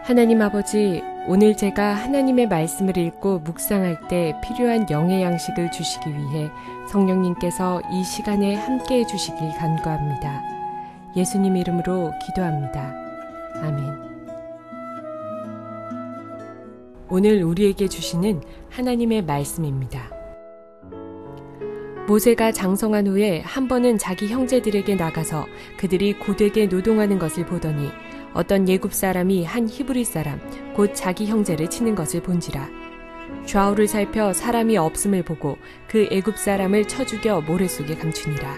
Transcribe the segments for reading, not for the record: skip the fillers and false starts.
하나님 아버지, 오늘 제가 하나님의 말씀을 읽고 묵상할 때 필요한 영의 양식을 주시기 위해 성령님께서 이 시간에 함께해 주시길 간구합니다. 예수님 이름으로 기도합니다. 아멘. 오늘 우리에게 주시는 하나님의 말씀입니다. 모세가 장성한 후에 한 번은 자기 형제들에게 나가서 그들이 고되게 노동하는 것을 보더니 어떤 예굽 사람이 한 히브리 사람 곧 자기 형제를 치는 것을 본지라. 좌우를 살펴 사람이 없음을 보고 그 애굽 사람을 쳐 죽여 모래 속에 감추니라.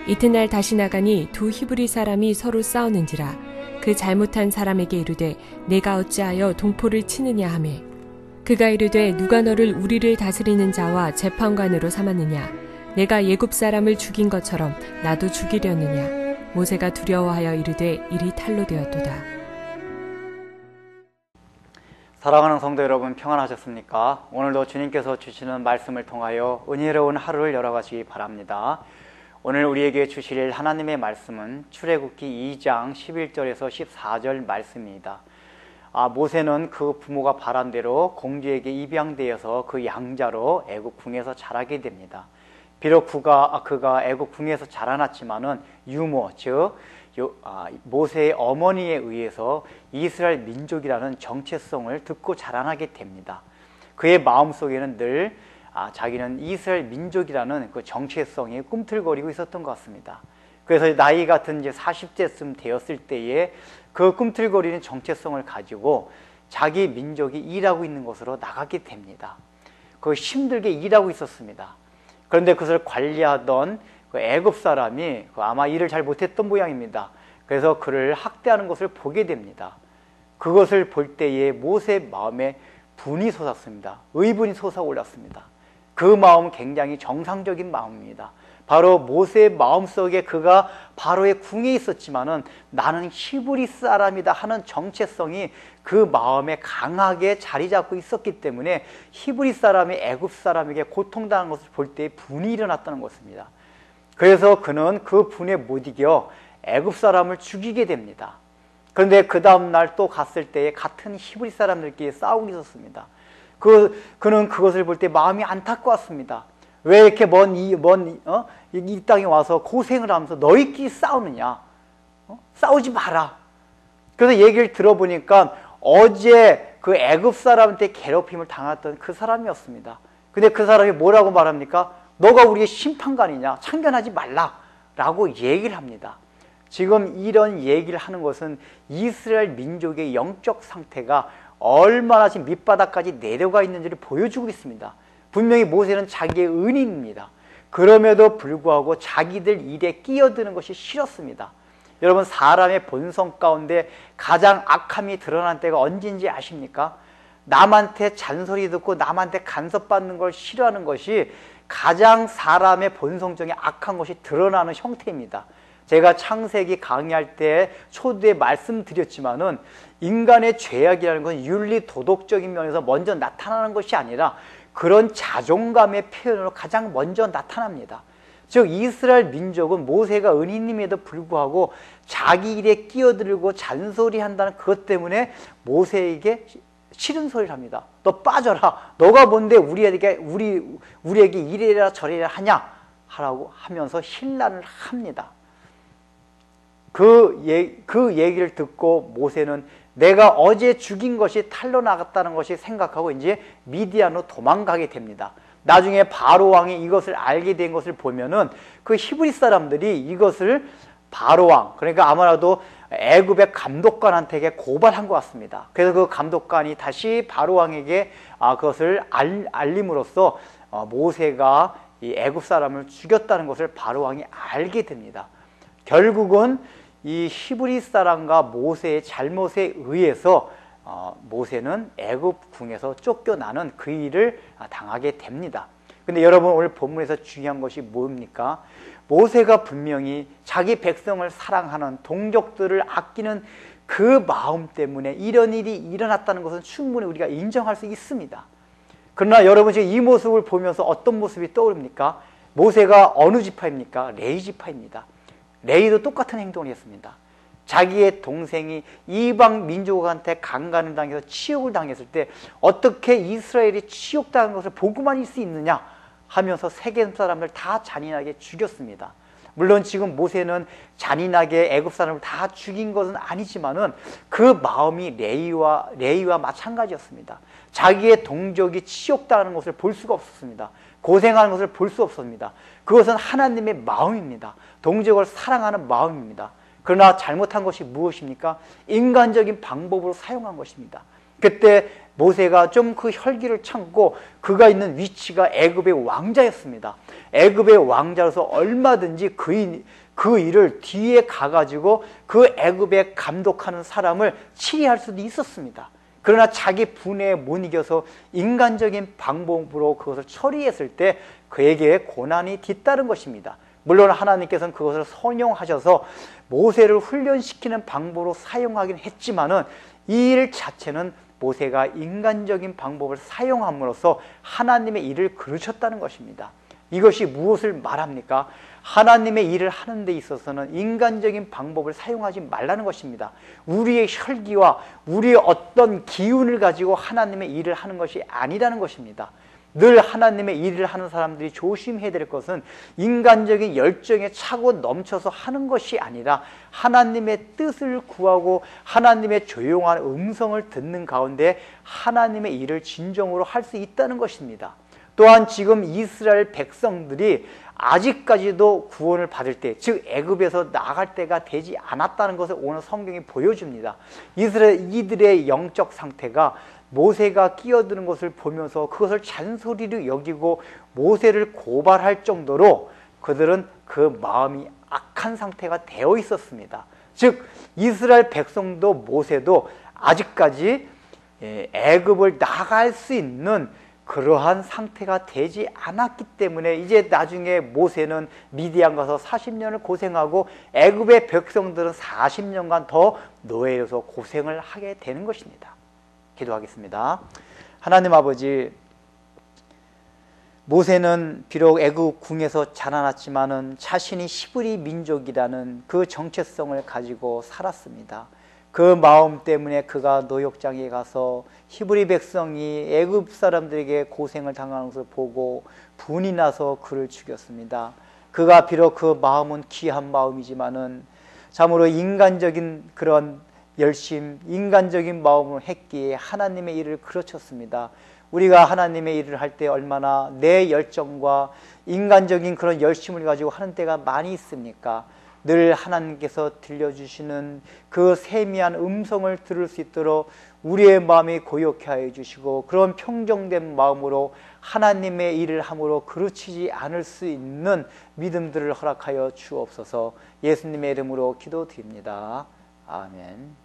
이튿날 다시 나가니 두 히브리 사람이 서로 싸우는지라. 그 잘못한 사람에게 이르되 내가 어찌하여 동포를 치느냐 하매 그가 이르되 누가 너를 우리를 다스리는 자와 재판관으로 삼았느냐. 내가 예굽 사람을 죽인 것처럼 나도 죽이려느냐. 모세가 두려워하여 이르되 일이 탈로 되었도다. 사랑하는 성도 여러분, 평안하셨습니까? 오늘도 주님께서 주시는 말씀을 통하여 은혜로운 하루를 열어가시기 바랍니다. 오늘 우리에게 주실 하나님의 말씀은 출애굽기 2장 11절에서 14절 말씀입니다. 모세는 그 부모가 바란 대로 공주에게 입양되어서 그 양자로 애굽 궁에서 자라게 됩니다. 비록 그가 애굽 궁에서 자라났지만은 유모, 즉 모세의 어머니에 의해서 이스라엘 민족이라는 정체성을 듣고 자라나게 됩니다. 그의 마음속에는 늘 자기는 이스라엘 민족이라는 그 정체성이 꿈틀거리고 있었던 것 같습니다. 그래서 나이 같은 이제 40대쯤 되었을 때에 그 꿈틀거리는 정체성을 가지고 자기 민족이 일하고 있는 곳으로 나가게 됩니다. 그 힘들게 일하고 있었습니다. 그런데 그것을 관리하던 그 애굽 사람이 아마 일을 잘 못했던 모양입니다. 그래서 그를 학대하는 것을 보게 됩니다. 그것을 볼 때에 모세의 마음에 분이 솟았습니다. 의분이 솟아올랐습니다. 그 마음은 굉장히 정상적인 마음입니다. 바로 모세의 마음속에 그가 바로의 궁에 있었지만은 나는 히브리 사람이다 하는 정체성이 그 마음에 강하게 자리 잡고 있었기 때문에 히브리 사람이 애굽 사람에게 고통당한 것을 볼 때 분이 일어났다는 것입니다. 그래서 그는 그 분에 못 이겨 애굽 사람을 죽이게 됩니다. 그런데 그 다음날 또 갔을 때에 같은 히브리 사람들끼리 싸우고 있었습니다. 그는 그것을 볼 때 마음이 안타까웠습니다. 왜 이렇게 이 땅에 와서 고생을 하면서 너희끼리 싸우느냐? 싸우지 마라. 그래서 얘기를 들어보니까 어제 그 애굽 사람한테 괴롭힘을 당했던 그 사람이었습니다. 근데 그 사람이 뭐라고 말합니까? 너가 우리의 심판관이냐? 참견하지 말라 라고 얘기를 합니다. 지금 이런 얘기를 하는 것은 이스라엘 민족의 영적 상태가 얼마나 지금 밑바닥까지 내려가 있는지를 보여주고 있습니다. 분명히 모세는 자기의 은인입니다. 그럼에도 불구하고 자기들 일에 끼어드는 것이 싫었습니다. 여러분, 사람의 본성 가운데 가장 악함이 드러난 때가 언제인지 아십니까? 남한테 잔소리 듣고 남한테 간섭받는 걸 싫어하는 것이 가장 사람의 본성 중에 악한 것이 드러나는 형태입니다. 제가 창세기 강의할 때 초두에 말씀드렸지만은 인간의 죄악이라는 건 윤리 도덕적인 면에서 먼저 나타나는 것이 아니라 그런 자존감의 표현으로 가장 먼저 나타납니다. 즉 이스라엘 민족은 모세가 은인임에도 불구하고 자기 일에 끼어들고 잔소리한다는 그것 때문에 모세에게 싫은 소리를 합니다. 너 빠져라. 너가 뭔데 우리에게 이래라 저래라 하냐? 하라고 하면서 힐난을 합니다. 그 얘기를 듣고 모세는 내가 어제 죽인 것이 탈로 나갔다는 것이 생각하고 이제 미디안으로 도망가게 됩니다. 나중에 바로 왕이 이것을 알게 된 것을 보면은 그 히브리 사람들이 이것을 바로 왕, 그러니까 아마도 애굽의 감독관한테 고발한 것 같습니다. 그래서 그 감독관이 다시 바로 왕에게 그것을 알림으로써 모세가 이 애굽 사람을 죽였다는 것을 바로 왕이 알게 됩니다. 결국은 이 히브리 사람과 모세의 잘못에 의해서 모세는 애굽 궁에서 쫓겨나는 그 일을 당하게 됩니다. 근데 여러분, 오늘 본문에서 중요한 것이 뭡니까? 모세가 분명히 자기 백성을 사랑하는, 동족들을 아끼는 그 마음 때문에 이런 일이 일어났다는 것은 충분히 우리가 인정할 수 있습니다. 그러나 여러분, 지금 이 모습을 보면서 어떤 모습이 떠오릅니까? 모세가 어느 지파입니까? 레위 지파입니다. 레위도 똑같은 행동을 했습니다. 자기의 동생이 이방 민족한테 강간을 당해서 치욕을 당했을 때 어떻게 이스라엘이 치욕당한 것을 보고만 있을 수 있느냐 하면서 세겜 사람들 다 잔인하게 죽였습니다. 물론 지금 모세는 잔인하게 애굽 사람을 다 죽인 것은 아니지만은 그 마음이 레위와 마찬가지였습니다. 자기의 동족이 치욕당하는 것을 볼 수가 없었습니다. 고생하는 것을 볼 수 없습니다. 그것은 하나님의 마음입니다. 동족을 사랑하는 마음입니다. 그러나 잘못한 것이 무엇입니까? 인간적인 방법으로 사용한 것입니다. 그때 모세가 좀 그 혈기를 참고 그가 있는 위치가 애굽의 왕자였습니다. 애굽의 왕자로서 얼마든지 그 일을 뒤에 가가지고 그 애굽에 감독하는 사람을 치리할 수도 있었습니다. 그러나 자기 분에 못 이겨서 인간적인 방법으로 그것을 처리했을 때 그에게 고난이 뒤따른 것입니다. 물론 하나님께서는 그것을 선용하셔서 모세를 훈련시키는 방법으로 사용하긴 했지만은 이 일 자체는 모세가 인간적인 방법을 사용함으로써 하나님의 일을 그르쳤다는 것입니다. 이것이 무엇을 말합니까? 하나님의 일을 하는 데 있어서는 인간적인 방법을 사용하지 말라는 것입니다. 우리의 혈기와 우리의 어떤 기운을 가지고 하나님의 일을 하는 것이 아니라는 것입니다. 늘 하나님의 일을 하는 사람들이 조심해야 될 것은 인간적인 열정에 차고 넘쳐서 하는 것이 아니라 하나님의 뜻을 구하고 하나님의 조용한 음성을 듣는 가운데 하나님의 일을 진정으로 할 수 있다는 것입니다. 또한 지금 이스라엘 백성들이 아직까지도 구원을 받을 때, 즉 애굽에서 나갈 때가 되지 않았다는 것을 오늘 성경이 보여줍니다. 이들의 영적 상태가 모세가 끼어드는 것을 보면서 그것을 잔소리로 여기고 모세를 고발할 정도로 그들은 그 마음이 악한 상태가 되어 있었습니다. 즉 이스라엘 백성도 모세도 아직까지 애굽을 나갈 수 있는 그러한 상태가 되지 않았기 때문에 이제 나중에 모세는 미디안 가서 40년을 고생하고 애굽의 백성들은 40년간 더 노예로서 고생을 하게 되는 것입니다. 기도하겠습니다. 하나님 아버지, 모세는 비록 애굽 궁에서 자라났지만은 자신이 히브리 민족이라는 그 정체성을 가지고 살았습니다. 그 마음 때문에 그가 노역장에 가서 히브리 백성이 애굽 사람들에게 고생을 당하는 것을 보고 분이 나서 그를 죽였습니다. 그가 비록 그 마음은 귀한 마음이지만은 참으로 인간적인 그런 열심, 인간적인 마음으로 했기에 하나님의 일을 그르쳤습니다. 우리가 하나님의 일을 할 때 얼마나 내 열정과 인간적인 그런 열심을 가지고 하는 때가 많이 있습니까? 늘 하나님께서 들려주시는 그 세미한 음성을 들을 수 있도록 우리의 마음이 고요케 하여 주시고 그런 평정된 마음으로 하나님의 일을 함으로 그르치지 않을 수 있는 믿음들을 허락하여 주옵소서. 예수님의 이름으로 기도드립니다. 아멘.